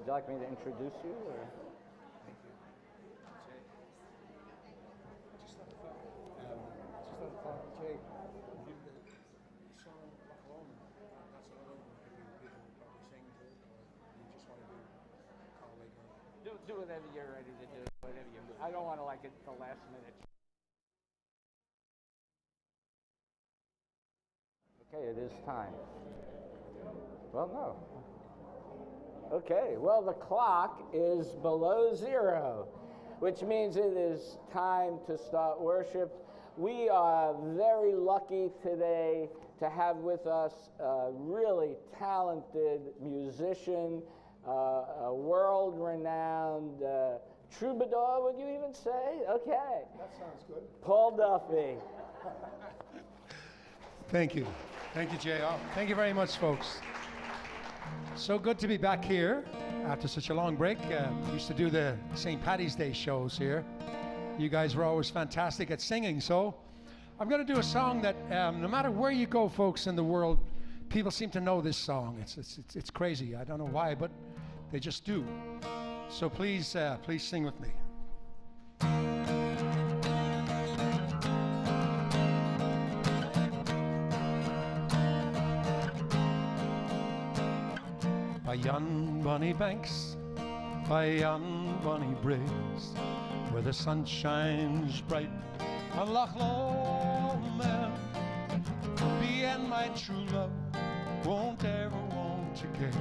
you like me to introduce you? Or? Thank you. Just on the thought, Jay, you did the song alone. That's another one people probably sing to, or you just want to do call later. Do whatever you're ready to do. Whatever you. I don't want to like it the last minute. Okay, it is time. Well, no. Okay, well, the clock is below zero, which means it is time to start worship. We are very lucky today to have with us a really talented musician, a world-renowned troubadour, would you even say? Okay. That sounds good. Paul Duffy. Thank you. Thank you, J.R. Thank you very much, folks. So good to be back here after such a long break. Used to do the St. Paddy's Day shows here. You guys were always fantastic at singing, so I'm going to do a song that no matter where you go, folks, in the world, people seem to know this song. It's crazy. I don't know why, but they just do. So please sing with me. By yon bonny banks, by yon bonny braes, where the sun shines bright on Loch Lomond, for me and my true love won't ever want again,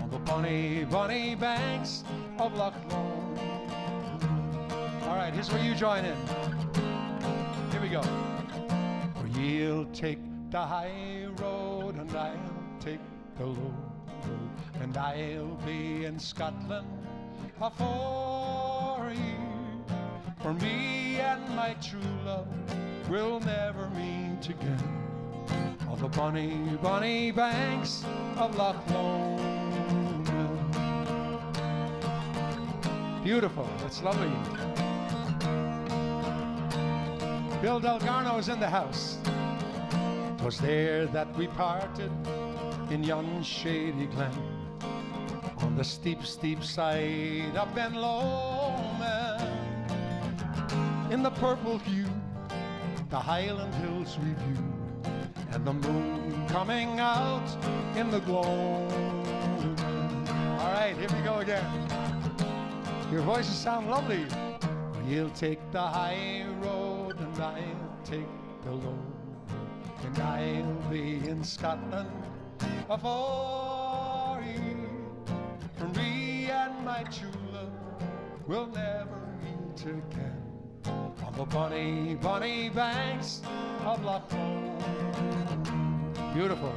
on the bonny, bonny banks of Loch Lomond. All right, here's where you join in. Here we go. For ye'll take the high road and I'll take the low road, and I'll be in Scotland afore ye. For me and my true love will never meet again, on the bonny, bonny banks of Loch Lomond. Beautiful, that's lovely. Bill Delgarno's in the house. 'Twas there that we parted, in yon shady glen, on the steep, steep side of Ben Lomond. In the purple hue, the Highland Hills we view, and the moon coming out in the gloam. All right, here we go again. Your voices sound lovely. You'll take the high road and I'll take the low road, and I'll be in Scotland afore ye. For me and my true love will never meet again, on the bonny, bonny banks of Loch Lomond. Beautiful.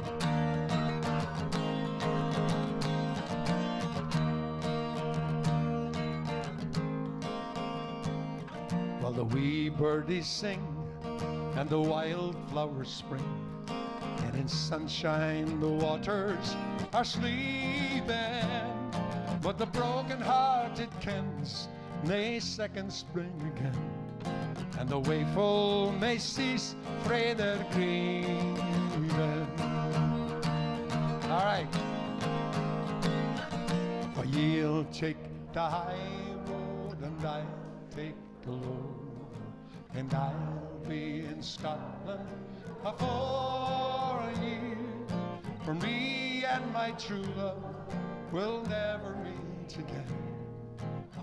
While the wee birdies sing and the wildflowers spring, and in sunshine the waters are sleeping, but the broken-hearted kens nae second spring again, and the waeful may cease frae their grieving. All right. For ye'll take the high road and I'll take the low road, and I'll be in Scotland afore ye. For me and my true love will never meet again,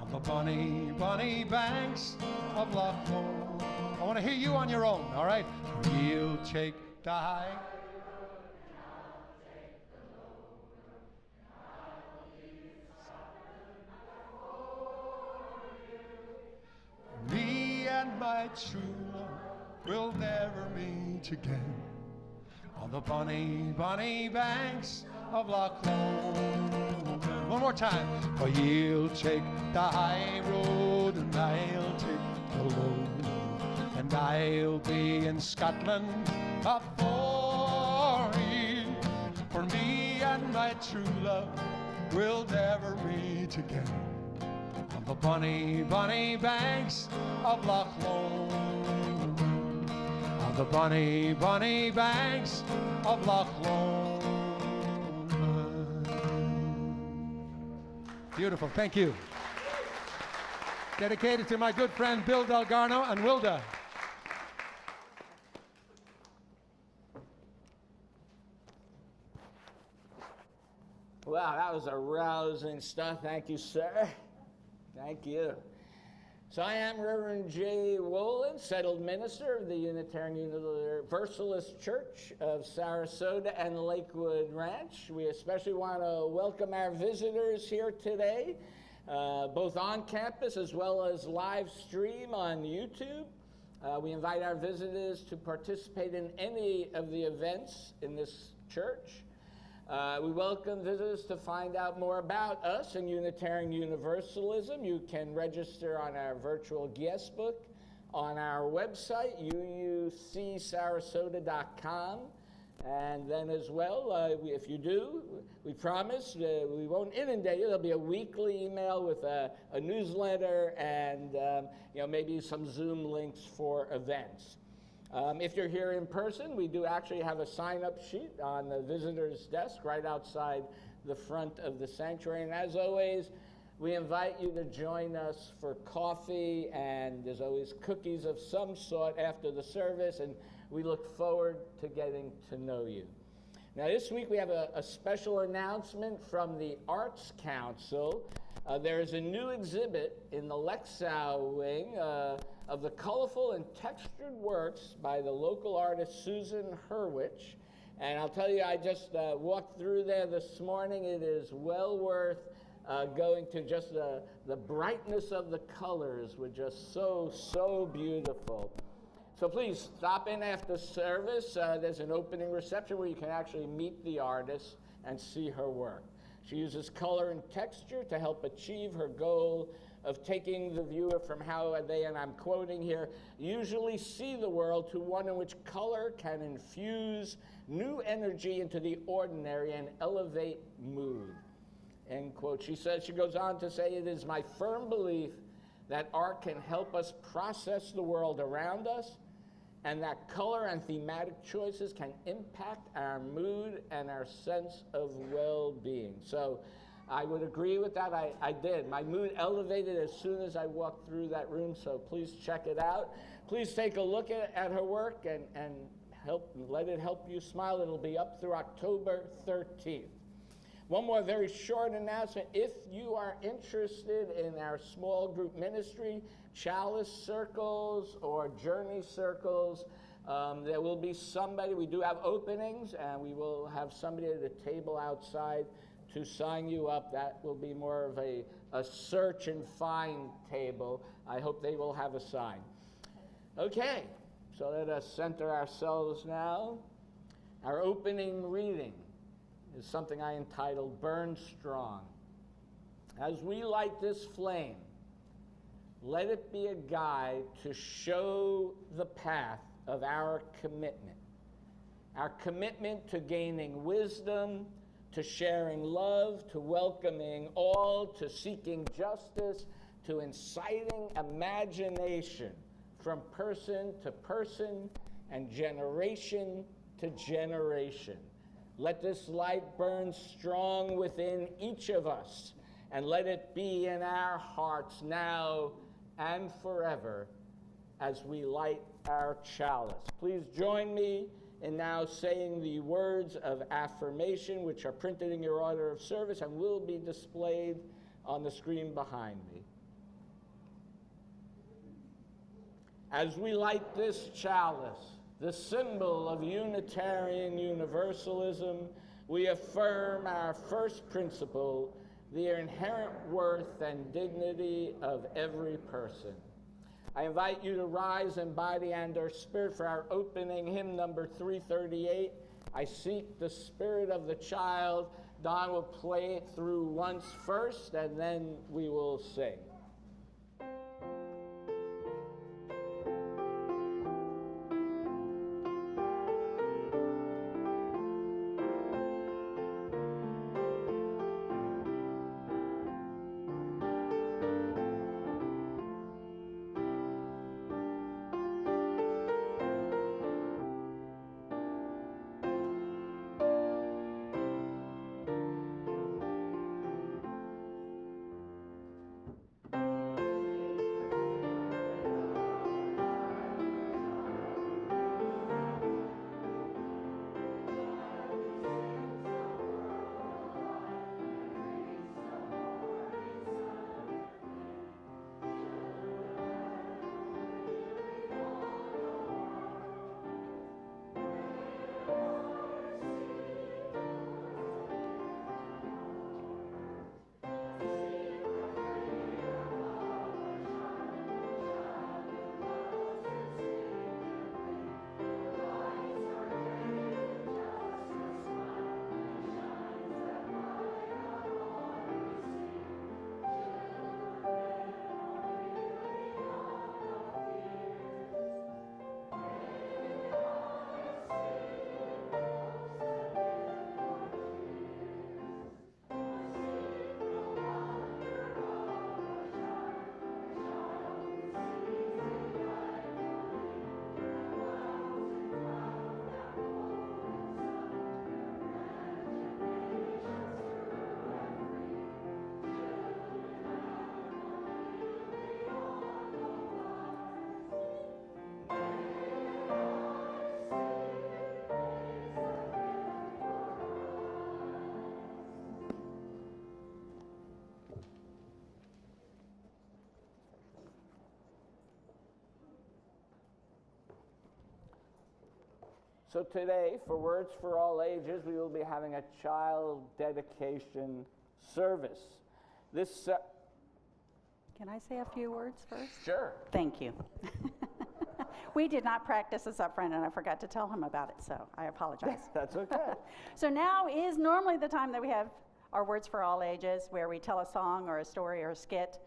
on the bonny, bonny banks of Loch Lomond. I want to hear you on your own, all right? For you'll take the high road and I'll take the low road, and I'll be in Scotland afore you. Me and my true love will never meet again, on the bonny, bonny banks of Loch Lomond. One more time. For you'll take the high road and I'll take the low road, and I'll be in Scotland afore ye. For me and my true love will never meet again, on the bonny, bonny banks of Loch Lomond, on the bonny, bonny banks of Loch Lomond. Beautiful. Thank you. Dedicated to my good friend Bill Delgarno and Wilda. Wow, that was a rousing stuff. Thank you, sir. Thank you. So I am Reverend J. Wolin, settled minister of the Unitarian Universalist Church of Sarasota and Lakewood Ranch. We especially want to welcome our visitors here today, both on campus as well as live stream on YouTube. We invite our visitors to participate in any of the events in this church. We welcome visitors to find out more about us and Unitarian Universalism. You can register on our virtual guest book on our website, uucsarasota.com. And then as well, if you do, we promise we won't inundate you. There'll be a weekly email with a newsletter and maybe some Zoom links for events. If you're here in person, we do actually have a sign-up sheet on the visitor's desk right outside the front of the sanctuary. And as always, we invite you to join us for coffee, and there's always cookies of some sort after the service, and we look forward to getting to know you. Now, this week we have a special announcement from the Arts Council. There is a new exhibit in the Lexow wing of the colorful and textured works by the local artist Susan Hurwitz. And I'll tell you, I just walked through there this morning. It is well worth going to. Just the brightness of the colors were just so beautiful. So please stop in after service. There's an opening reception where you can actually meet the artist and see her work. She uses color and texture to help achieve her goal of taking the viewer from how they, and I'm quoting here, usually see the world to one in which color can infuse new energy into the ordinary and elevate mood, end quote. She goes on to say, it is my firm belief that art can help us process the world around us, and that color and thematic choices can impact our mood and our sense of well-being. So I would agree with that. I did. My mood elevated as soon as I walked through that room, so please check it out. Please take a look at her work and let it help you smile. It'll be up through October 13th. One more very short announcement. If you are interested in our small group ministry, chalice circles or journey circles, there will be somebody. We do have openings, and we will have somebody at a table outside to sign you up. That will be more of a search and find table. I hope they will have a sign. Okay, so let us center ourselves now. Our opening reading is something I entitled Burn Strong. As we light this flame, let it be a guide to show the path of our commitment to gaining wisdom, to sharing love, to welcoming all, to seeking justice, to inciting imagination from person to person and generation to generation. Let this light burn strong within each of us, and let it be in our hearts now and forever as we light our chalice. Please join me in now saying the words of affirmation, which are printed in your order of service and will be displayed on the screen behind me. As we light this chalice, the symbol of Unitarian Universalism, we affirm our first principle, the inherent worth and dignity of every person. I invite you to rise in body and or spirit for our opening hymn number 338, I Seek the Spirit of the Child. Don will play it through once first, and then we will sing. So today, for Words for All Ages, we will be having a child dedication service. Can I say a few words first? Sure. Thank you. We did not practice this up front, and I forgot to tell him about it, so I apologize. That's okay. So now is normally the time that we have our Words for All Ages, where we tell a song or a story or a skit.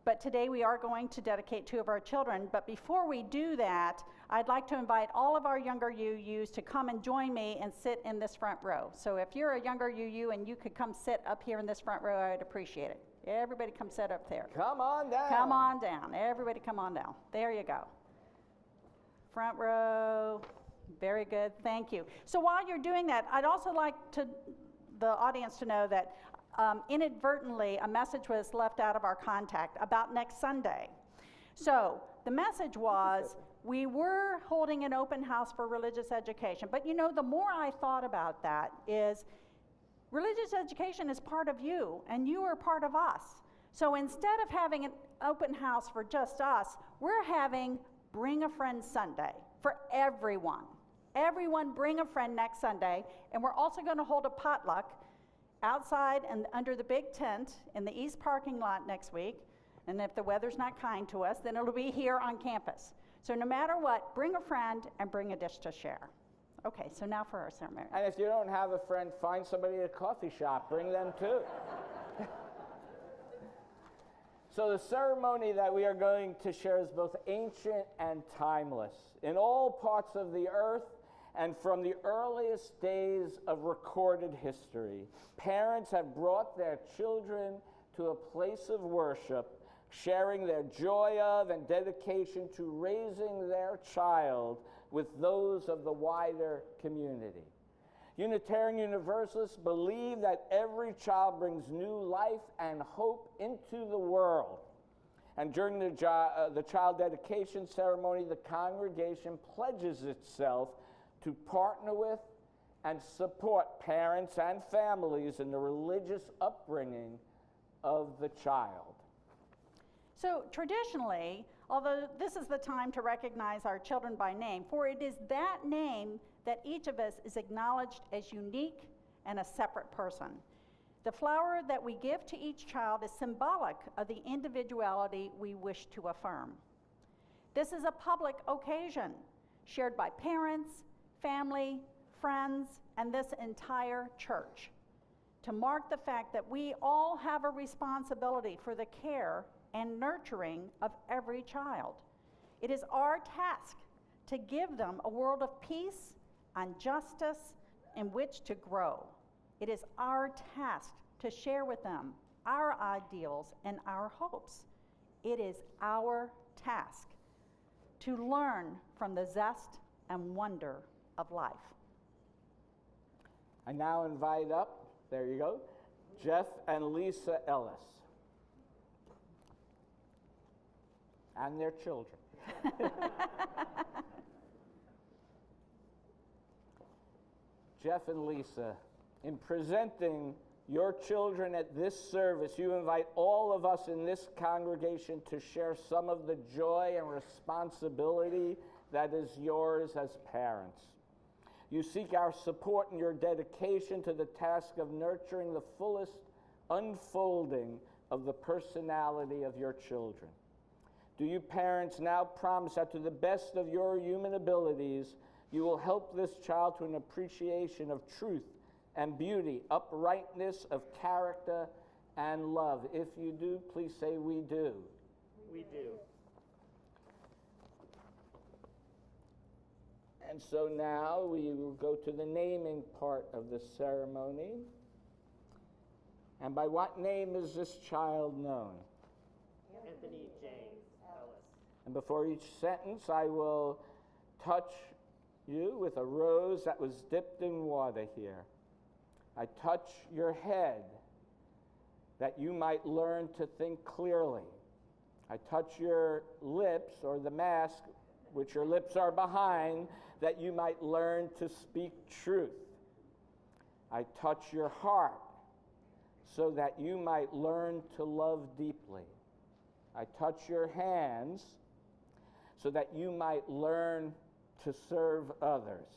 But today we are going to dedicate two of our children. But before we do that, I'd like to invite all of our younger UUs to come and join me and sit in this front row. So if you're a younger UU and you could come sit up here in this front row, I'd appreciate it. Everybody come sit up there. Come on down. Come on down. Everybody come on down. There you go. Front row. Very good. Thank you. So while you're doing that, I'd also like the audience to know that inadvertently a message was left out of our contact about next Sunday. So the message was, we were holding an open house for religious education, but you know, the more I thought about that is, religious education is part of you, and you are part of us. So instead of having an open house for just us, we're having Bring a Friend Sunday for everyone. Everyone bring a friend next Sunday, and we're also going to hold a potluck outside and under the big tent in the east parking lot next week. And if the weather's not kind to us, then it'll be here on campus. So no matter what, bring a friend and bring a dish to share. Okay, so now for our ceremony. And if you don't have a friend, find somebody at a coffee shop. Bring them too. So the ceremony that we are going to share is both ancient and timeless. In all parts of the earth and from the earliest days of recorded history, parents have brought their children to a place of worship, sharing their joy of and dedication to raising their child with those of the wider community. Unitarian Universalists believe that every child brings new life and hope into the world. And during the child dedication ceremony, the congregation pledges itself to partner with and support parents and families in the religious upbringing of the child. So traditionally, although this is the time to recognize our children by name, for it is that name that each of us is acknowledged as unique and a separate person. The flower that we give to each child is symbolic of the individuality we wish to affirm. This is a public occasion shared by parents, family, friends, and this entire church to mark the fact that we all have a responsibility for the care and nurturing of every child. It is our task to give them a world of peace and justice in which to grow. It is our task to share with them our ideals and our hopes. It is our task to learn from the zest and wonder of life. I now invite up, there you go, Jeff and Lisa Ellis. And their children. Jeff and Lisa, in presenting your children at this service, you invite all of us in this congregation to share some of the joy and responsibility that is yours as parents. You seek our support in your dedication to the task of nurturing the fullest unfolding of the personality of your children. Do you parents now promise that to the best of your human abilities, you will help this child to an appreciation of truth and beauty, uprightness of character and love? If you do, please say, we do. We do. And so now we will go to the naming part of the ceremony. And by what name is this child known? Anthony James Ellis. And before each sentence, I will touch you with a rose that was dipped in water here. I touch your head that you might learn to think clearly. I touch your lips, or the mask, which your lips are behind, that you might learn to speak truth. I touch your heart so that you might learn to love deeply. I touch your hands so that you might learn to serve others.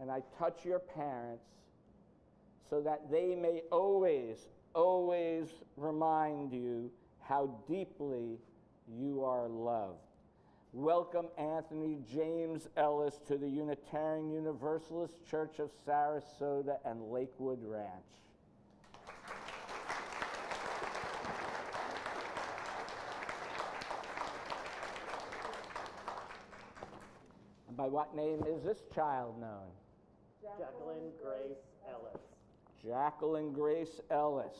And I touch your parents so that they may always, always remind you how deeply you are loved. Welcome Anthony James Ellis to the Unitarian Universalist Church of Sarasota and Lakewood Ranch. And by what name is this child known? Jacqueline Grace Ellis. Jacqueline Grace Ellis.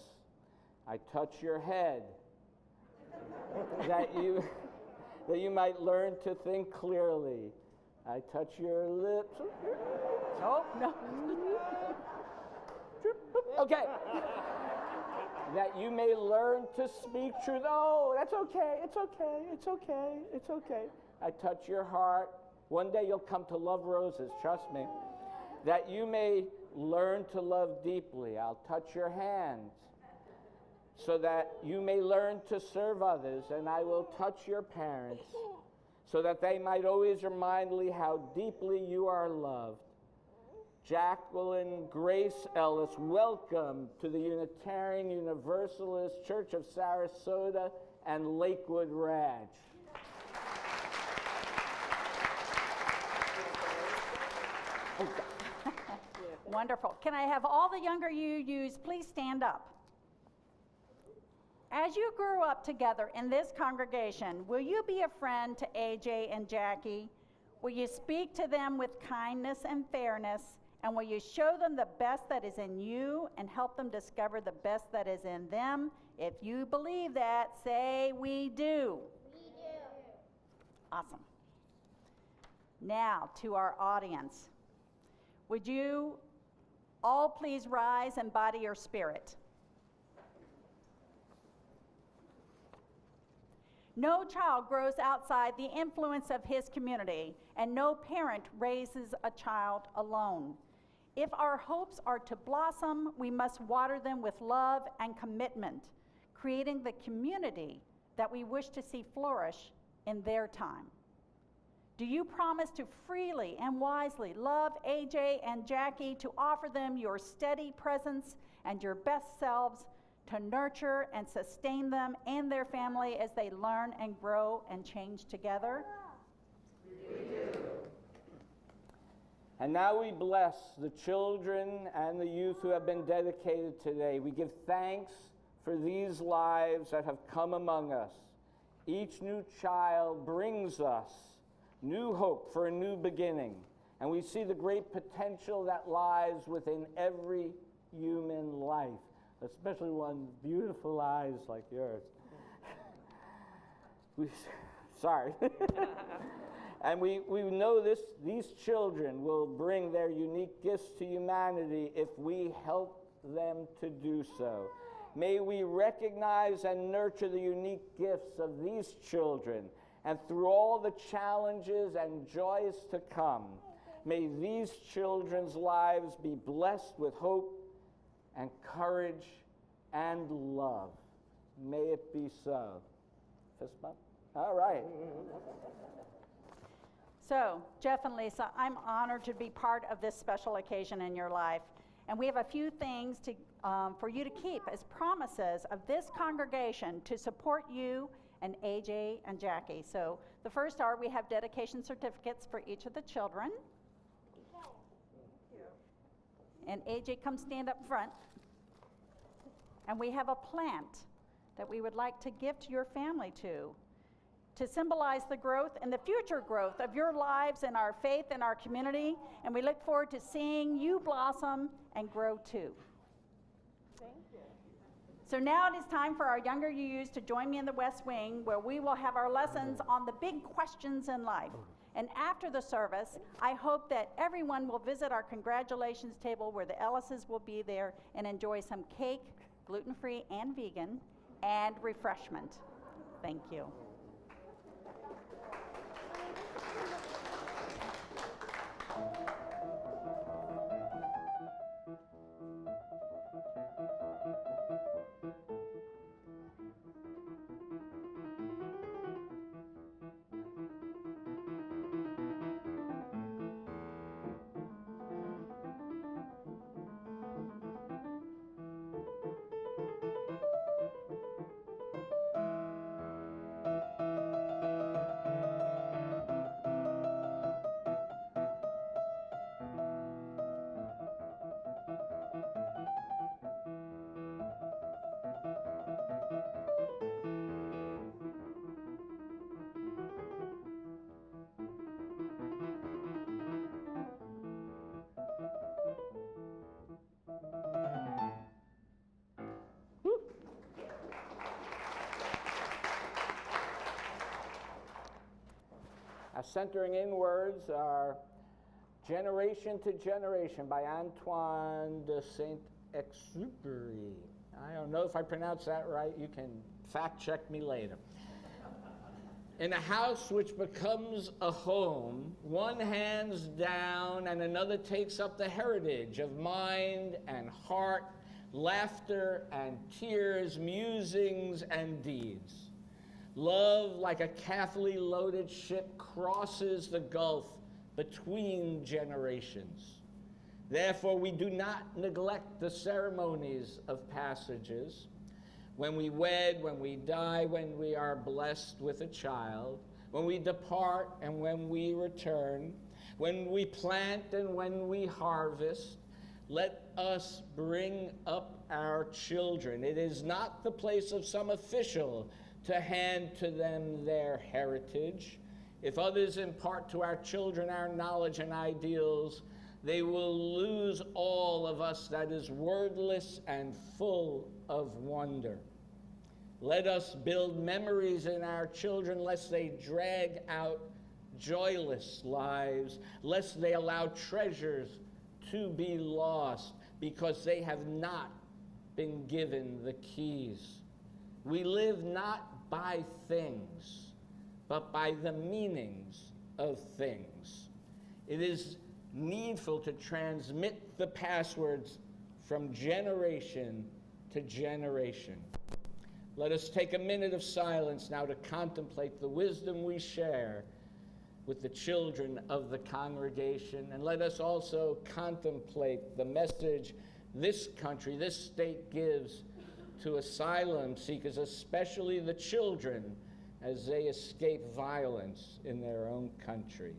I touch your head that you might learn to think clearly. I touch your lips. Oh, no. Okay. That you may learn to speak truth. Oh, that's okay. It's okay. It's okay. It's okay. I touch your heart. One day you'll come to love roses, trust me. That you may learn to love deeply. I'll touch your hands so that you may learn to serve others, and I will touch your parents so that they might always remind you how deeply you are loved. Jacqueline Grace Ellis, welcome to the Unitarian Universalist Church of Sarasota and Lakewood Ranch. Wonderful. Can I have all the younger UUs please stand up? As you grew up together in this congregation, will you be a friend to AJ and Jackie? Will you speak to them with kindness and fairness? And will you show them the best that is in you and help them discover the best that is in them? If you believe that, say, we do. We do. Awesome. Now to our audience. Would you all please rise and body your spirit? No child grows outside the influence of his community, and no parent raises a child alone. If our hopes are to blossom, we must water them with love and commitment, creating the community that we wish to see flourish in their time. Do you promise to freely and wisely love AJ and Jackie, to offer them your steady presence and your best selves, to nurture and sustain them and their family as they learn and grow and change together? We do. And now we bless the children and the youth who have been dedicated today. We give thanks for these lives that have come among us. Each new child brings us new hope for a new beginning. And we see the great potential that lies within every human life, especially one with beautiful eyes like yours. Sorry. And we know these children will bring their unique gifts to humanity if we help them to do so. May we recognize and nurture the unique gifts of these children, and through all the challenges and joys to come, may these children's lives be blessed with hope and courage and love. May it be so. Fist bump? All right. So, Jeff and Lisa, I'm honored to be part of this special occasion in your life. And we have a few things for you to keep as promises of this congregation to support you and AJ and Jackie. So the first are, we have dedication certificates for each of the children. And AJ, come stand up front. And we have a plant that we would like to gift your family to symbolize the growth and the future growth of your lives and our faith and our community. And we look forward to seeing you blossom and grow too. Thank you. So now it is time for our younger UUs to join me in the West Wing, where we will have our lessons on the big questions in life. And after the service, I hope that everyone will visit our congratulations table where the Ellises will be there and enjoy some cake, gluten-free and vegan, and refreshment. Thank you. centering in words are Generation to Generation by Antoine de Saint-Exupéry. I don't know if I pronounced that right. You can fact check me later. In a house which becomes a home, one hands down and another takes up the heritage of mind and heart, laughter and tears, musings and deeds. Love, like a carefully loaded ship, crosses the gulf between generations. Therefore, we do not neglect the ceremonies of passages. When we wed, when we die, when we are blessed with a child, when we depart and when we return, when we plant and when we harvest, let us bring up our children. It is not the place of some official to hand to them their heritage. If others impart to our children our knowledge and ideals, they will lose all of us that is wordless and full of wonder. Let us build memories in our children, lest they drag out joyless lives, lest they allow treasures to be lost because they have not been given the keys. We live not by things, but by the meanings of things. It is needful to transmit the passwords from generation to generation. Let us take a minute of silence now to contemplate the wisdom we share with the children of the congregation, and let us also contemplate the message this country, this state gives to asylum seekers, especially the children, as they escape violence in their own country.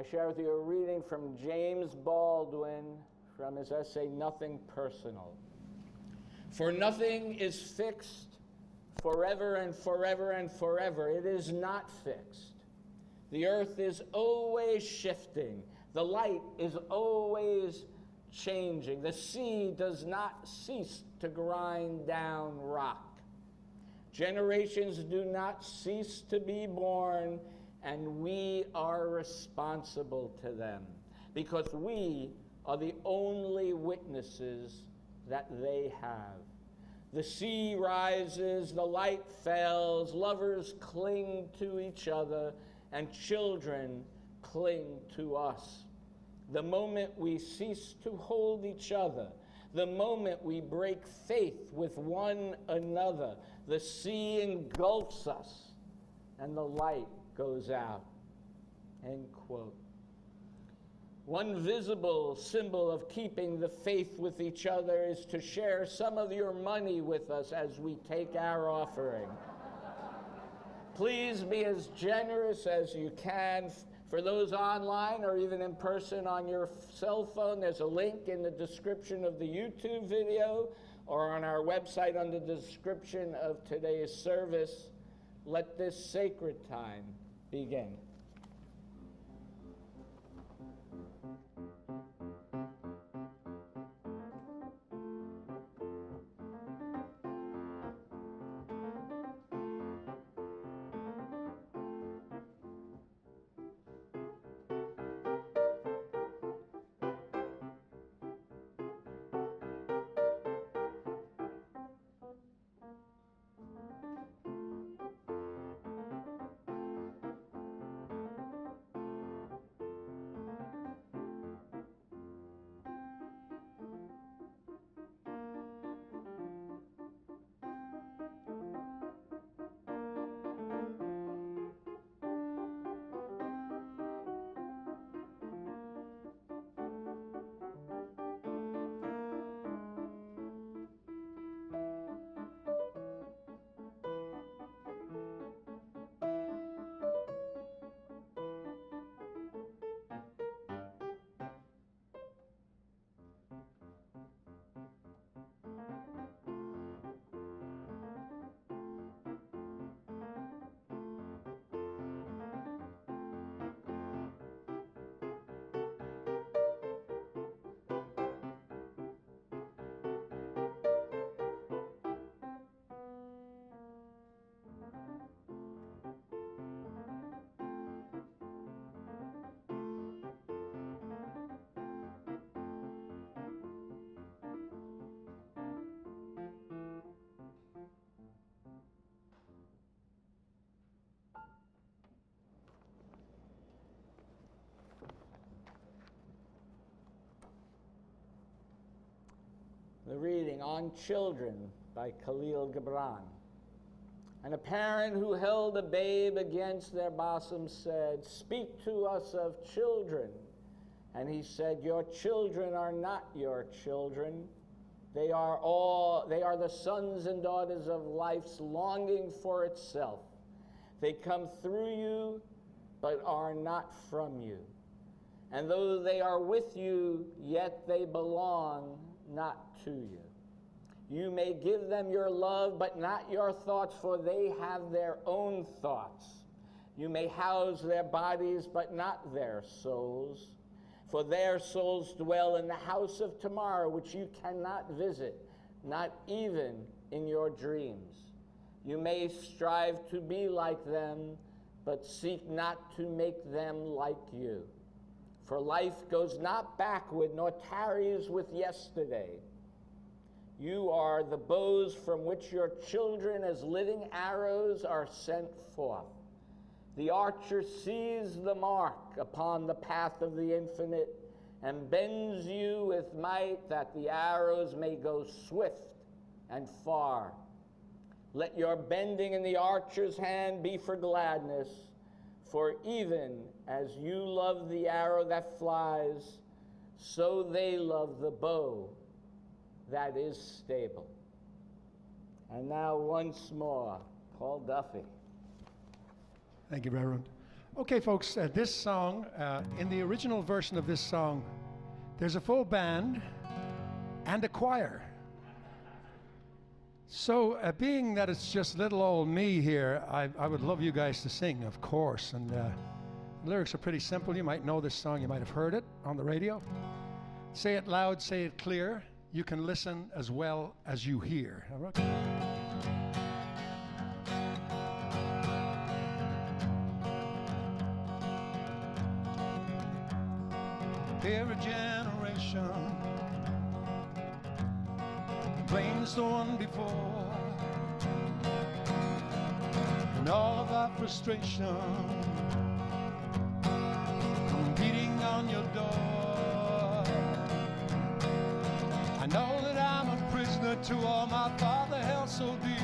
I share with you a reading from James Baldwin from his essay, Nothing Personal. For nothing is fixed forever and forever and forever. It is not fixed. The earth is always shifting. The light is always changing. The sea does not cease to grind down rock. Generations do not cease to be born, and we are responsible to them because we are the only witnesses that they have. The sea rises, the light fails, lovers cling to each other, and children cling to us. The moment we cease to hold each other, the moment we break faith with one another, the sea engulfs us and the light goes out. End quote. One visible symbol of keeping the faith with each other is to share some of your money with us as we take our offering. Please be as generous as you can. For those online or even in person on your cell phone, there's a link in the description of the YouTube video or on our website under the description of today's service. Let this sacred time begin. The reading On Children by Khalil Gibran. And a parent who held a babe against their bosom said, "Speak to us of children." And he said, "Your children are not your children. They are the sons and daughters of life's longing for itself. They come through you, but are not from you. And though they are with you, yet they belong not to you. You may give them your love, but not your thoughts, for they have their own thoughts. You may house their bodies, but not their souls. For their souls dwell in the house of tomorrow, which you cannot visit, not even in your dreams. You may strive to be like them, but seek not to make them like you. For life goes not backward, nor tarries with yesterday. You are the bows from which your children as living arrows are sent forth. The archer sees the mark upon the path of the infinite and bends you with might that the arrows may go swift and far. Let your bending in the archer's hand be for gladness, for even as you love the arrow that flies, so they love the bow that is stable. And now once more, Paul Duffy. Thank you, Reverend. Okay, folks, this song, in the original version of this song, there's a full band and a choir. So, being that it's just little old me here, I would love you guys to sing, of course. And the lyrics are pretty simple. You might know this song. You might have heard it on the radio. Say it loud, say it clear. You can listen as well as you hear. All right? Every generation blames the one before. And all of our frustration come beating on your door. I know that I'm a prisoner to all my Father held so deep.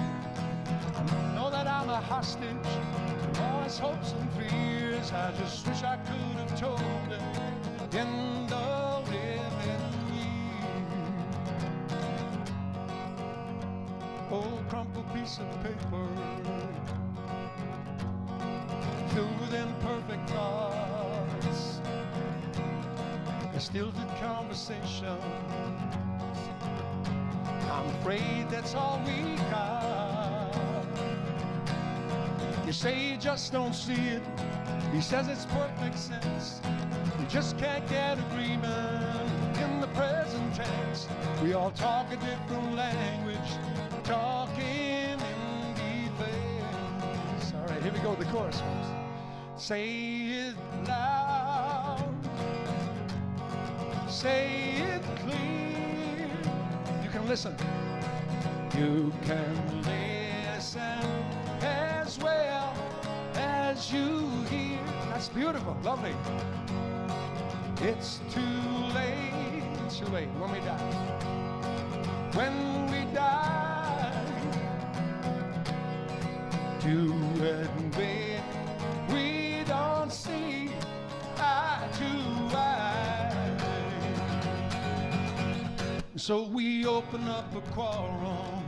I know that I'm a hostage to all his hopes and fears. I just wish I could have told him in the living years. Old crumpled piece of paper filled with imperfect thoughts, a stilted conversation. I'm afraid that's all we got. You say you just don't see it. He says it's perfect sense. You just can't get agreement in the present tense. We all talk a different language, talking in defense. All right, here we go with the chorus, folks. Say it loud, say it clear. You can listen. You can listen as well as you hear. That's beautiful, lovely. It's too late when we die. When we die, to admit we don't see eye to eye. So we open up a quarrel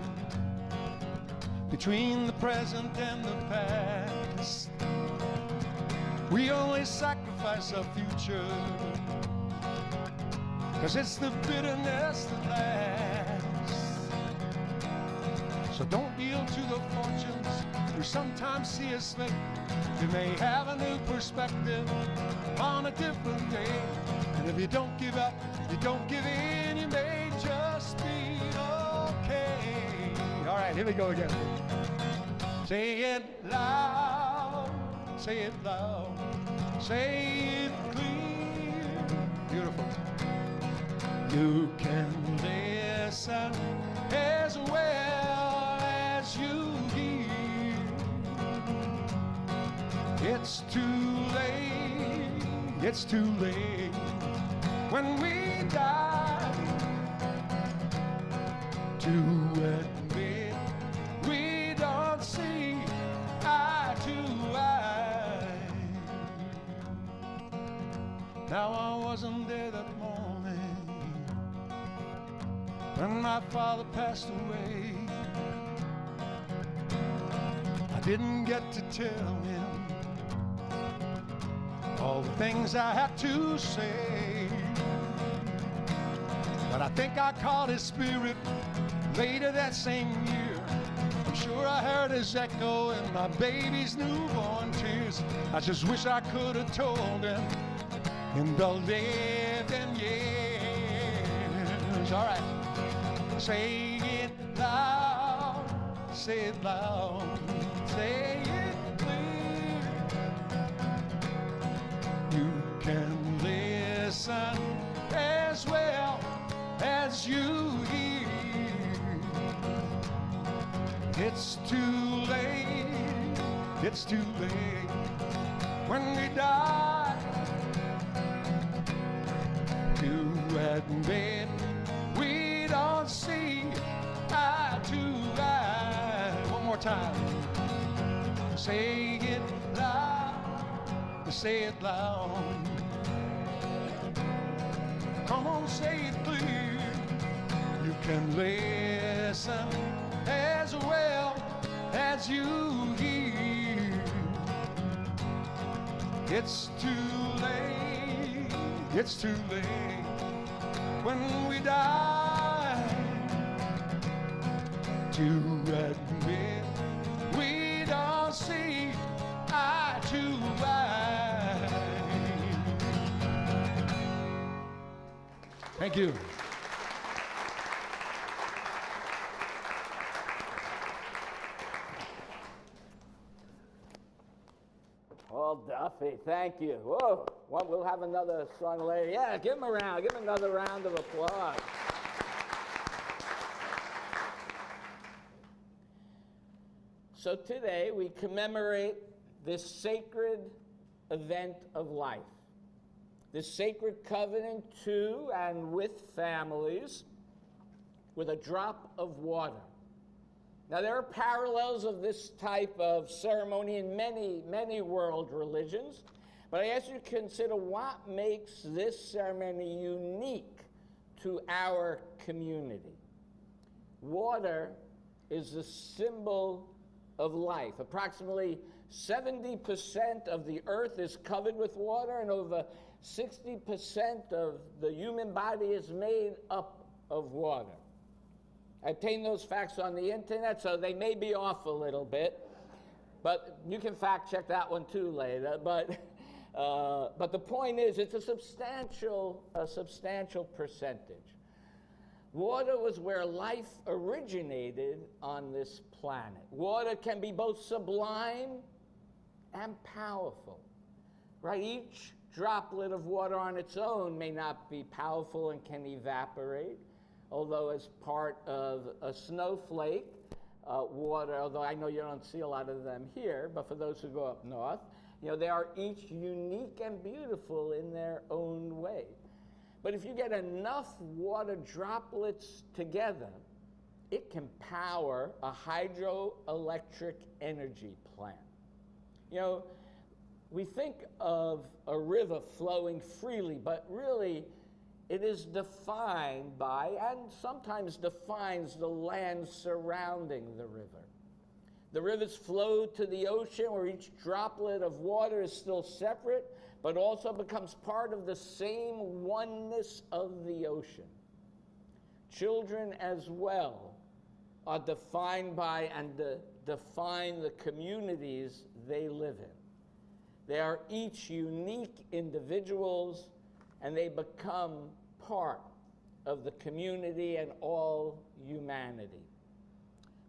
between the present and the past. We only sacrifice our future, 'cause it's the bitterness that lasts. So don't yield to the fortunes who sometimes see us slip. You may have a new perspective on a different day. And if you don't give up, you don't give in, you may just be okay. All right, here we go again. Say it loud, say it loud, say it clear. Beautiful. You can listen as well as you hear. It's too late when we die to admit we don't see eye to eye. Now I wasn't there that morning when my father passed away. I didn't get to tell him all the things I had to say, but I think I caught his spirit later that same year. I'm sure I heard his echo in my baby's newborn tears. I just wish I could have told him in the living years. All right, say it loud, say it loud, say it clear. You can listen as well as you hear. It's too late when we die to admit we don't see eye to eye. One more time. Say it loud, say it loud. Come on, say it clear. You can listen as well as you hear. It's too late when we die to admit we don't see eye to eye. Thank you. Well, Duffy, thank you. Whoa, well, we'll have another song later. Yeah, give him a round. Give him another round of applause. So today we commemorate this sacred event of life, this sacred covenant to and with families with a drop of water. Now, there are parallels of this type of ceremony in many, many world religions, but I ask you to consider what makes this ceremony unique to our community. Water is the symbol of life. Approximately 70% of the earth is covered with water, and over 60% of the human body is made up of water. I obtained those facts on the internet, so they may be off a little bit, but you can fact check that one too later. But the point is, it's a substantial percentage. Water was where life originated on this planet. Water can be both sublime and powerful, right? Each droplet of water on its own may not be powerful and can evaporate, although as part of a snowflake, water, although I know you don't see a lot of them here, but for those who go up north, they are each unique and beautiful in their own way. But if you get enough water droplets together, it can power a hydroelectric energy plant. We think of a river flowing freely, but really it is defined by, and sometimes defines, the land surrounding the river. The rivers flow to the ocean, where each droplet of water is still separate, but also becomes part of the same oneness of the ocean. Children as well are defined by and define the communities they live in. They are each unique individuals, and they become part of the community and all humanity.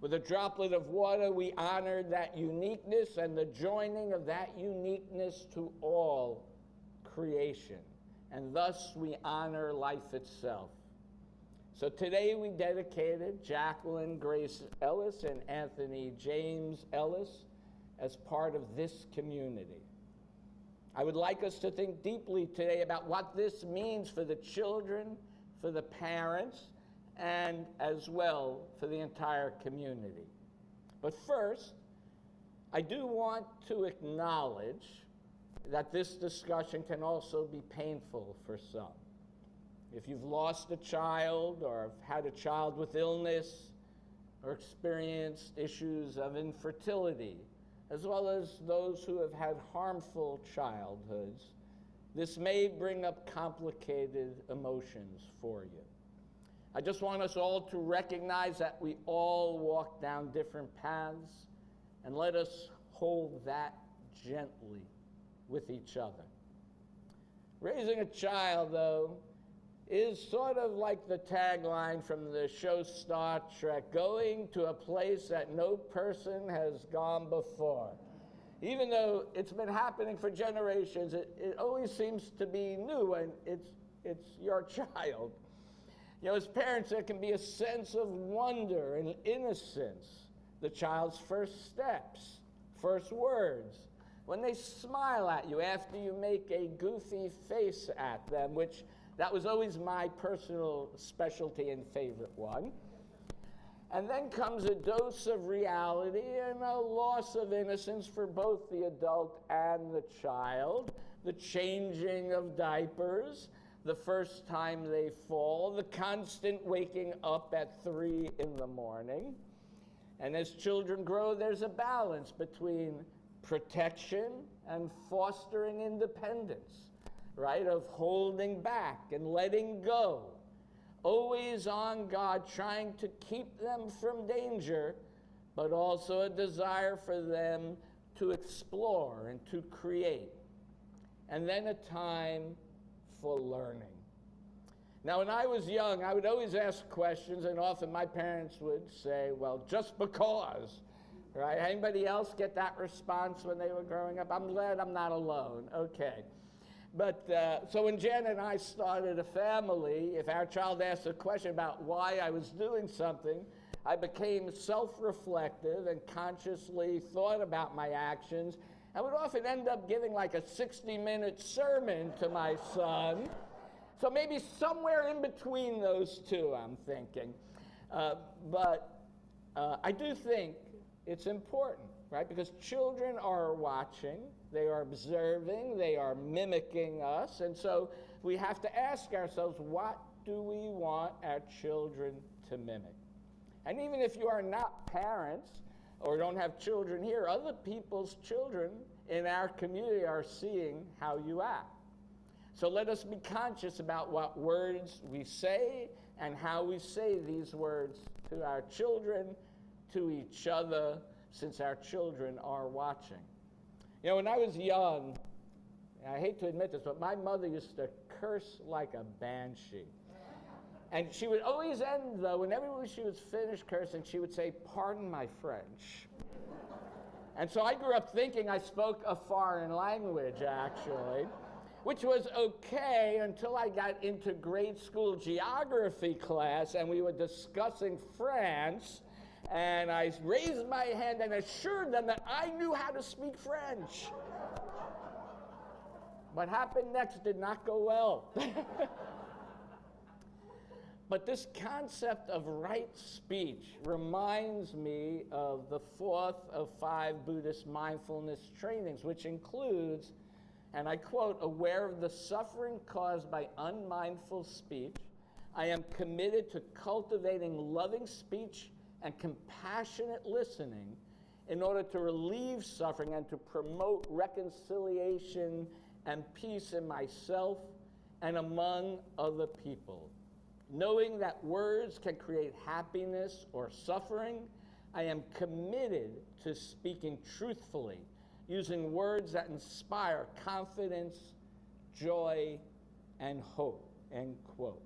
With a droplet of water, we honor that uniqueness and the joining of that uniqueness to all creation. And thus we honor life itself. So today we dedicated Jacqueline Grace Ellis and Anthony James Ellis as part of this community. I would like us to think deeply today about what this means for the children, for the parents, and as well for the entire community. But first, I do want to acknowledge that this discussion can also be painful for some. If you've lost a child, or have had a child with illness, or experienced issues of infertility, as well as those who have had harmful childhoods, this may bring up complicated emotions for you. I just want us all to recognize that we all walk down different paths, and let us hold that gently with each other. Raising a child, though, is sort of like the tagline from the show Star Trek, going to a place that no person has gone before. Even though it's been happening for generations, it always seems to be new, and it's your child. As parents, there can be a sense of wonder and innocence. The child's first steps, first words, when they smile at you after you make a goofy face at them, which that was always my personal specialty and favorite one. And then comes a dose of reality and a loss of innocence for both the adult and the child, the changing of diapers, the first time they fall, the constant waking up at 3 in the morning. And as children grow, there's a balance between protection and fostering independence, right? Of holding back and letting go. Always on guard, trying to keep them from danger, but also a desire for them to explore and to create. And then a time for learning. Now, when I was young, I would always ask questions, and often my parents would say, well, just because, right? Anybody else get that response when they were growing up? I'm glad I'm not alone. Okay. But so when Jen and I started a family, if our child asked a question about why I was doing something, I became self-reflective and consciously thought about my actions. I would often end up giving like a 60-minute sermon to my son. So maybe somewhere in between those two, I'm thinking. But I do think it's important, right? Because children are watching, they are observing, they are mimicking us. And so we have to ask ourselves, what do we want our children to mimic? And even if you are not parents or don't have children here, other people's children in our community are seeing how you act. So let us be conscious about what words we say and how we say these words to our children, to each other, since our children are watching. You know, when I was young, and I hate to admit this, but my mother used to curse like a banshee. And she would always end, though, whenever she was finished cursing, she would say, "Pardon my French." And so I grew up thinking I spoke a foreign language, actually, which was okay until I got into grade school geography class and we were discussing France, and I raised my hand and assured them that I knew how to speak French. What happened next did not go well. But this concept of right speech reminds me of the fourth of 5 Buddhist mindfulness trainings, which includes, and I quote, "Aware of the suffering caused by unmindful speech, I am committed to cultivating loving speech and compassionate listening in order to relieve suffering and to promote reconciliation and peace in myself and among other people. Knowing that words can create happiness or suffering, I am committed to speaking truthfully, using words that inspire confidence, joy, and hope," end quote.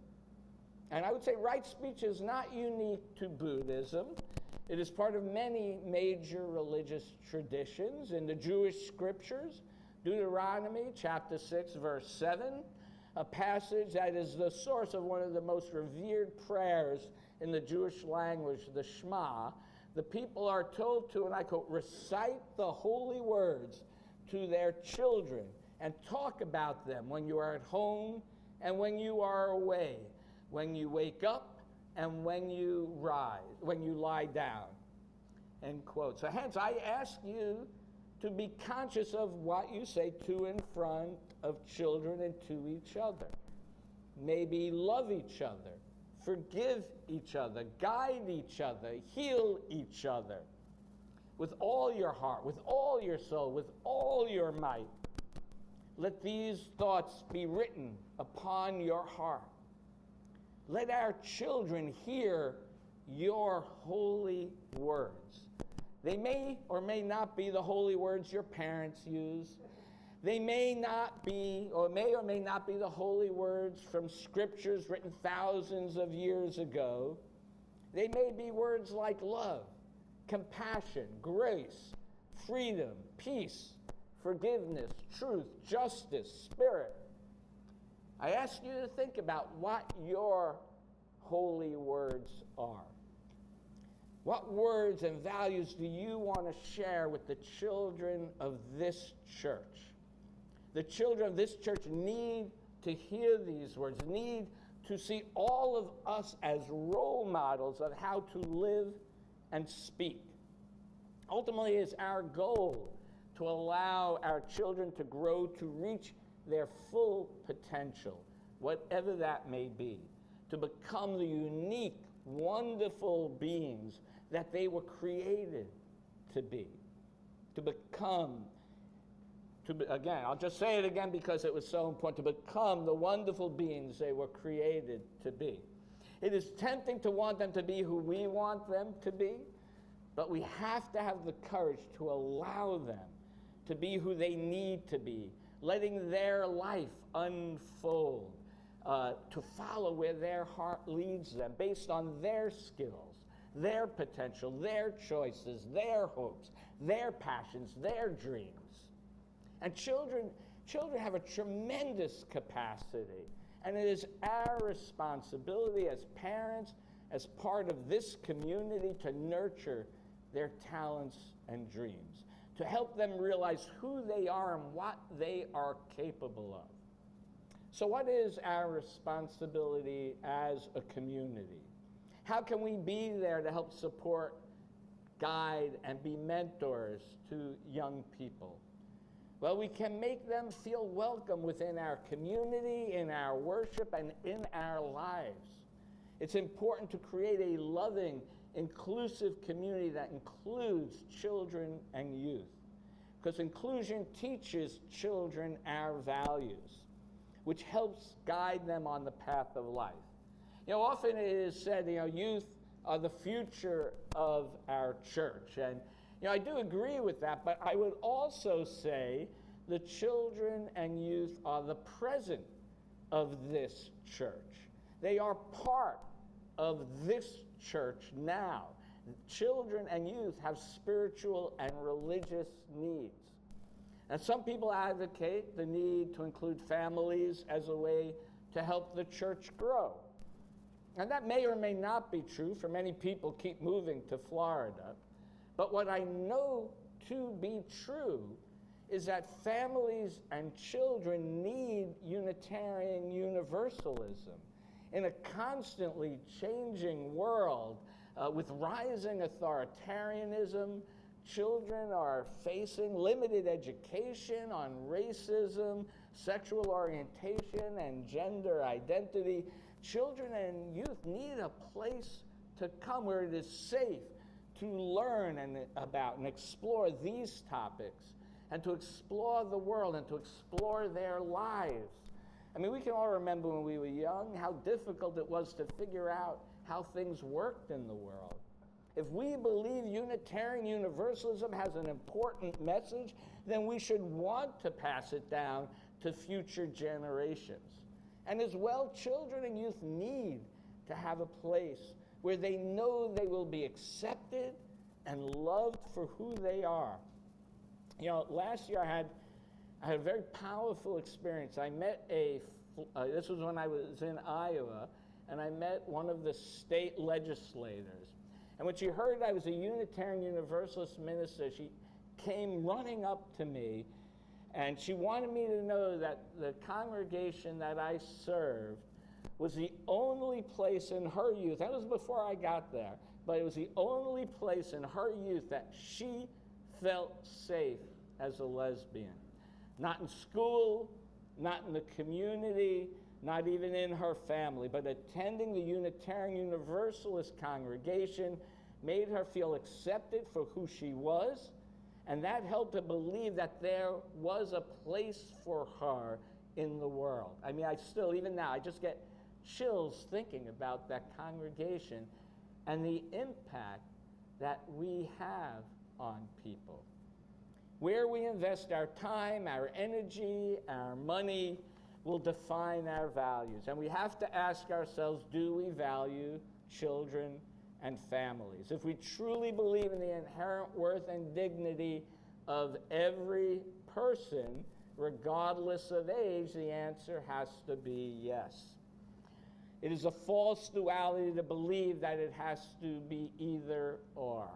And I would say right speech is not unique to Buddhism. It is part of many major religious traditions. In the Jewish scriptures, Deuteronomy chapter 6, verse 7, a passage that is the source of one of the most revered prayers in the Jewish language, the Shema, the people are told to, and I quote, "recite the holy words to their children and talk about them when you are at home and when you are away, when you wake up and when you lie down," end quote. So hence, I ask you to be conscious of what you say to in front of children and to each other. Maybe love each other, forgive each other, guide each other, heal each other with all your heart, with all your soul, with all your might. Let these thoughts be written upon your heart. Let our children hear your holy words. They may or may not be the holy words your parents use. They may not be, or may not be the holy words from scriptures written thousands of years ago. They may be words like love, compassion, grace, freedom, peace, forgiveness, truth, justice, spirit. I ask you to think about what your holy words are. What words and values do you want to share with the children of this church? The children of this church need to hear these words, need to see all of us as role models of how to live and speak. Ultimately, it's our goal to allow our children to grow to reach their full potential, whatever that may be, to become the unique, wonderful beings that they were created to be, again, I'll just say it again because it was so important, to become the wonderful beings they were created to be. It is tempting to want them to be who we want them to be, but we have to have the courage to allow them to be who they need to be, letting their life unfold, to follow where their heart leads them based on their skills, their potential, their choices, their hopes, their passions, their dreams. And children have a tremendous capacity, and it is our responsibility as parents as part of this community to nurture their talents and dreams, to help them realize who they are and what they are capable of. So what is our responsibility as a community? How can we be there to help support, guide, and be mentors to young people? Well, we can make them feel welcome within our community, in our worship, and in our lives. It's important to create a loving, inclusive community that includes children and youth, because inclusion teaches children our values, which helps guide them on the path of life. Often it is said, youth are the future of our church. And, I do agree with that, but I would also say the children and youth are the present of this church. They are part of this church now. Children and youth have spiritual and religious needs. And some people advocate the need to include families as a way to help the church grow. And that may or may not be true, for many people keep moving to Florida. But what I know to be true is that families and children need Unitarian Universalism. In a constantly changing world with rising authoritarianism, children are facing limited education on racism, sexual orientation, and gender identity. Children and youth need a place to come where it is safe to learn about and explore these topics, and to explore the world and to explore their lives. I mean, we can all remember when we were young how difficult it was to figure out how things worked in the world. If we believe Unitarian Universalism has an important message, then we should want to pass it down to future generations. And as well, children and youth need to have a place where they know they will be accepted and loved for who they are. Last year I had a very powerful experience. I met this was when I was in Iowa, and I met one of the state legislators. And when she heard I was a Unitarian Universalist minister, she came running up to me, and she wanted me to know that the congregation that I served was the only place in her youth, that was before I got there, but it was the only place in her youth that she felt safe as a lesbian. Not in school, not in the community, not even in her family, but attending the Unitarian Universalist congregation made her feel accepted for who she was, and that helped her believe that there was a place for her in the world. I mean, even now, I just get chills thinking about that congregation and the impact that we have on people. Where we invest our time, our energy, our money will define our values. And we have to ask ourselves, do we value children and families? If we truly believe in the inherent worth and dignity of every person, regardless of age, the answer has to be yes. It is a false duality to believe that it has to be either or.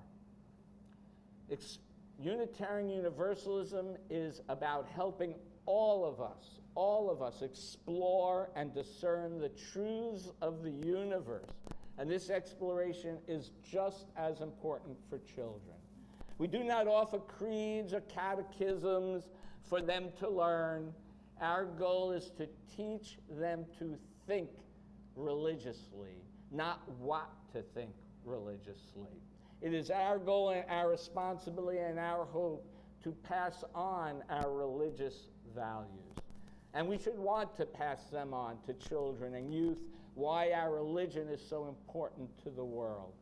Unitarian Universalism is about helping all of us explore and discern the truths of the universe. And this exploration is just as important for children. We do not offer creeds or catechisms for them to learn. Our goal is to teach them to think religiously, not what to think religiously. It is our goal and our responsibility and our hope to pass on our religious values. And we should want to pass them on to children and youth, why our religion is so important to the world.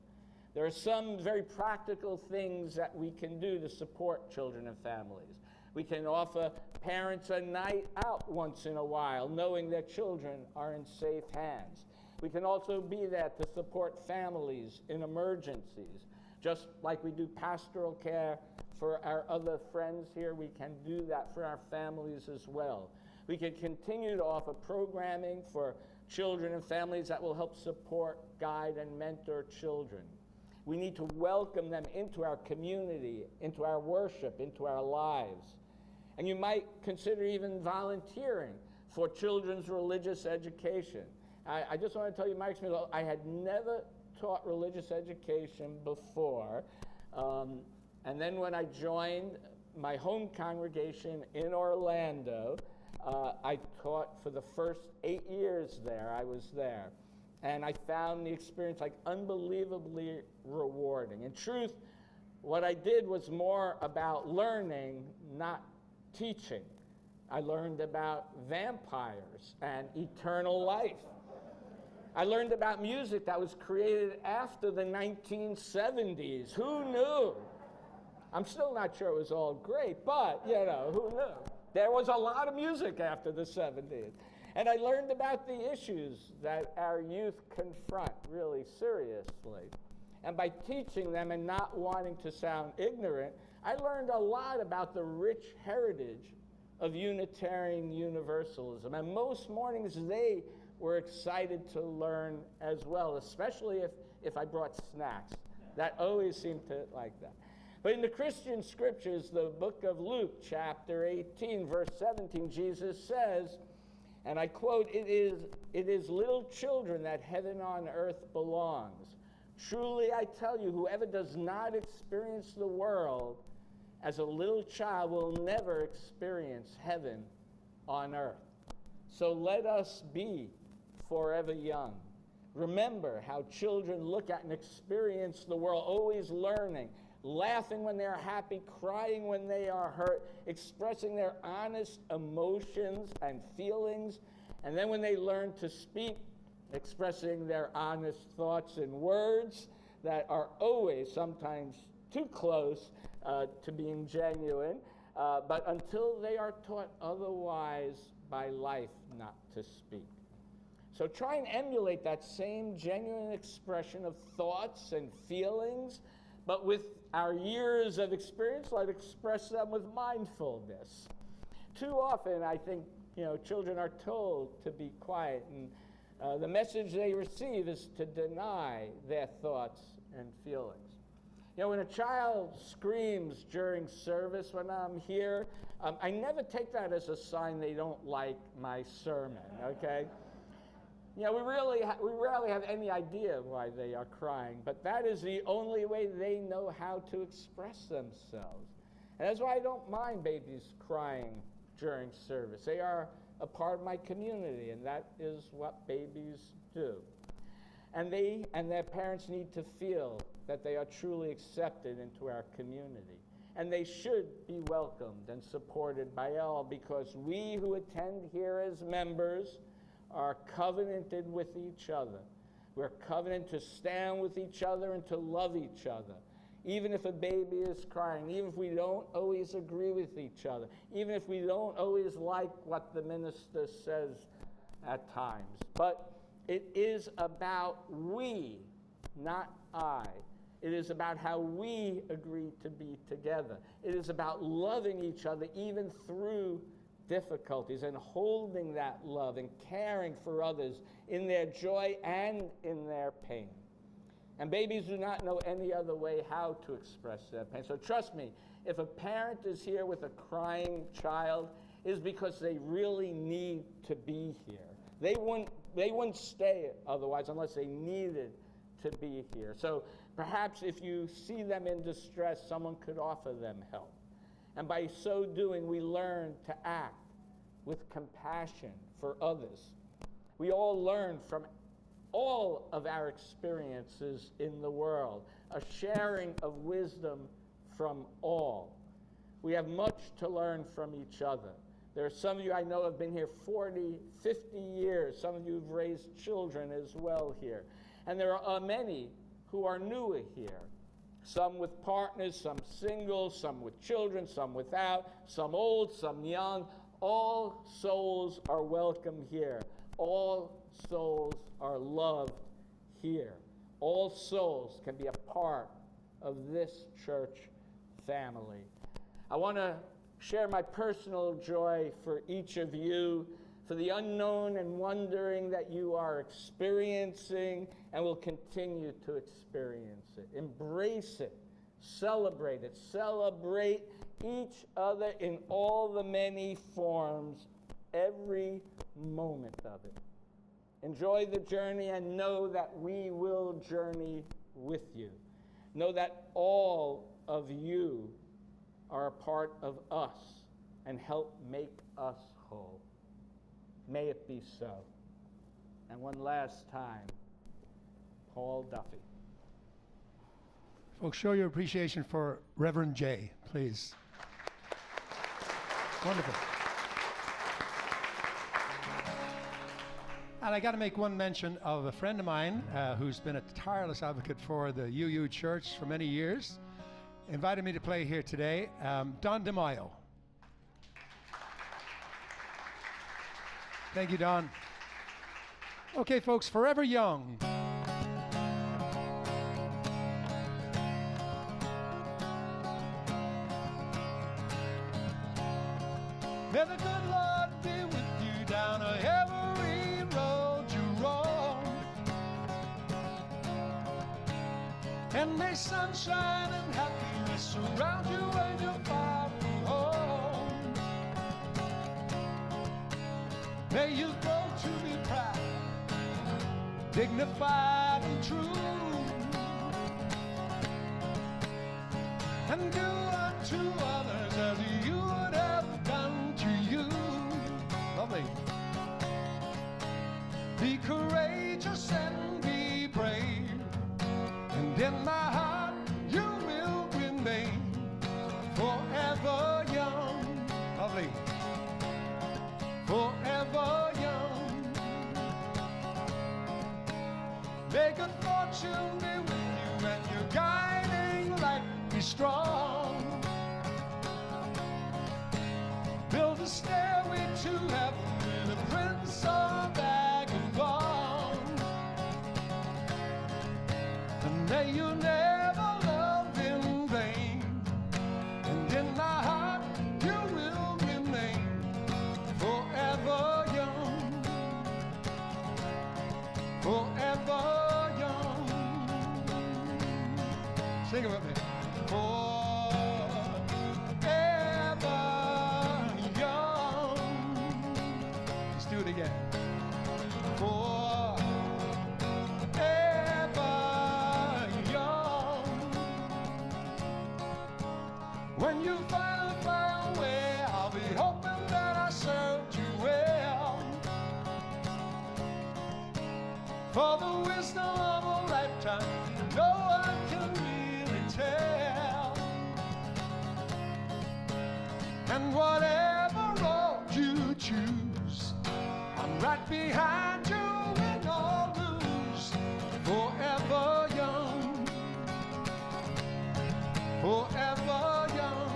There are some very practical things that we can do to support children and families. We can offer parents a night out once in a while, knowing their children are in safe hands. We can also be there to support families in emergencies. Just like we do pastoral care for our other friends here, we can do that for our families as well. We can continue to offer programming for children and families that will help support, guide, and mentor children. We need to welcome them into our community, into our worship, into our lives. And you might consider even volunteering for children's religious education. I just want to tell you my experience. I had never taught religious education before. And then when I joined my home congregation in Orlando, I taught for the first 8 years there. I was there. And I found the experience like unbelievably rewarding. In truth, what I did was more about learning, not teaching. I learned about vampires and eternal life. I learned about music that was created after the 1970s. Who knew? I'm still not sure it was all great, but, you know, who knew? There was a lot of music after the 70s. And I learned about the issues that our youth confront really seriously. And by teaching them and not wanting to sound ignorant, I learned a lot about the rich heritage of Unitarian Universalism. And most mornings they were excited to learn as well, especially if I brought snacks. That always seemed to like that. But in the Christian scriptures, the book of Luke, chapter 18, verse 17, Jesus says, and I quote, it is little children that heaven on earth belongs. Truly I tell you, whoever does not experience the world as a little child will never experience heaven on earth. So let us be forever young. Remember how children look at and experience the world, always learning, laughing when they are happy, crying when they are hurt, expressing their honest emotions and feelings, and then when they learn to speak, expressing their honest thoughts in words that are always sometimes too close to being genuine, but until they are taught otherwise by life not to speak. So try and emulate that same genuine expression of thoughts and feelings, but with our years of experience, let's express them with mindfulness. Too often, I think, children are told to be quiet, and the message they receive is to deny their thoughts and feelings. When a child screams during service when I'm here, I never take that as a sign they don't like my sermon, okay? We rarely have any idea why they are crying, but that is the only way they know how to express themselves. And that's why I don't mind babies crying during service. They are a part of my community, and that is what babies do. And they and their parents need to feel that they are truly accepted into our community. And they should be welcomed and supported by all, because we who attend here as members are covenanted with each other. We're covenanted to stand with each other and to love each other. Even if a baby is crying, even if we don't always agree with each other, even if we don't always like what the minister says at times. But it is about we, not I. It is about how we agree to be together. It is about loving each other even through difficulties and holding that love and caring for others in their joy and in their pain. And babies do not know any other way how to express their pain. So trust me, if a parent is here with a crying child, it is because they really need to be here. They wouldn't stay otherwise unless they needed to be here. So perhaps if you see them in distress, someone could offer them help. And by so doing, we learn to act with compassion for others. We all learn from all of our experiences in the world, a sharing of wisdom from all. We have much to learn from each other. There are some of you I know have been here 40, 50 years. Some of you have raised children as well here. And there are many who are newer here. Some with partners, some single, some with children, some without, some old, some young. All souls are welcome here. All souls are loved here. All souls can be a part of this church family. I want to share my personal joy for each of you for the unknown and wondering that you are experiencing and will continue to experience it. Embrace it. Celebrate it. Celebrate each other in all the many forms, every moment of it. Enjoy the journey and know that we will journey with you. Know that all of you are a part of us and help make us whole. May it be so. And one last time, Paul Duffy. Folks, show your appreciation for Reverend J, please. Wonderful. And I got to make one mention of a friend of mine who's been a tireless advocate for the UU Church for many years. Invited me to play here today, Don DeMaio. Thank you, Don. Okay, folks, Forever Young. May the good Lord be with you down every road you roam. And may sunshine and happiness surround you when you're far from home. May you grow to be proud, dignified and true, and do unto others as you would have done to you. Lovely. Be courageous and be brave, and in my heart you will remain forever young. Lovely. Forever young. May good fortune be with you and your guiding light be strong. Build a stairway to heaven with a prince or vagabond. And may you never love in vain, and in my heart you will remain forever young. Forever young. Sing it with me. Again. Forever young. When you finally find a way, I'll be hoping that I served you well. For the wisdom of a lifetime, no one can really tell. And whatever road you choose, I'm right behind you in all news. Forever young. Forever young.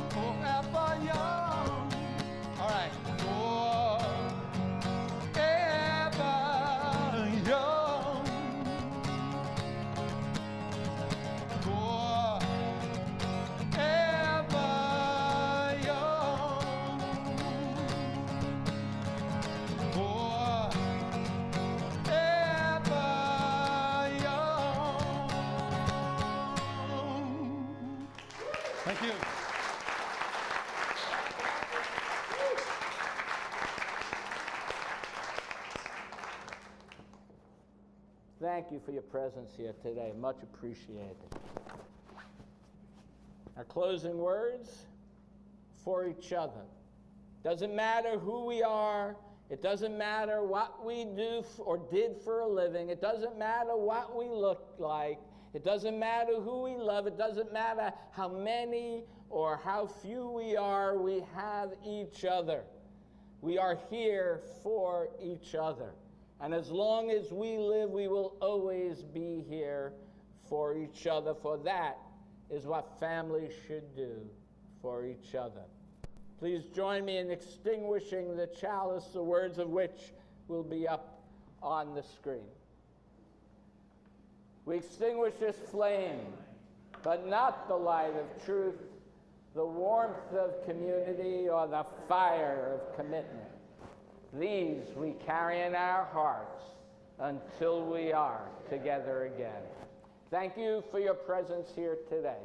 Forever young. All right. Forever young. Forever Thank you. Thank you for your presence here today. Much appreciated. Our closing words for each other. Doesn't matter who we are. It doesn't matter what we do or did for a living. It doesn't matter what we look like. It doesn't matter who we love. It doesn't matter how many or how few we are. We have each other. We are here for each other. And as long as we live, we will always be here for each other. For that is what families should do for each other. Please join me in extinguishing the chalice, the words of which will be up on the screen. We extinguish this flame, but not the light of truth, the warmth of community, or the fire of commitment. These we carry in our hearts until we are together again. Thank you for your presence here today.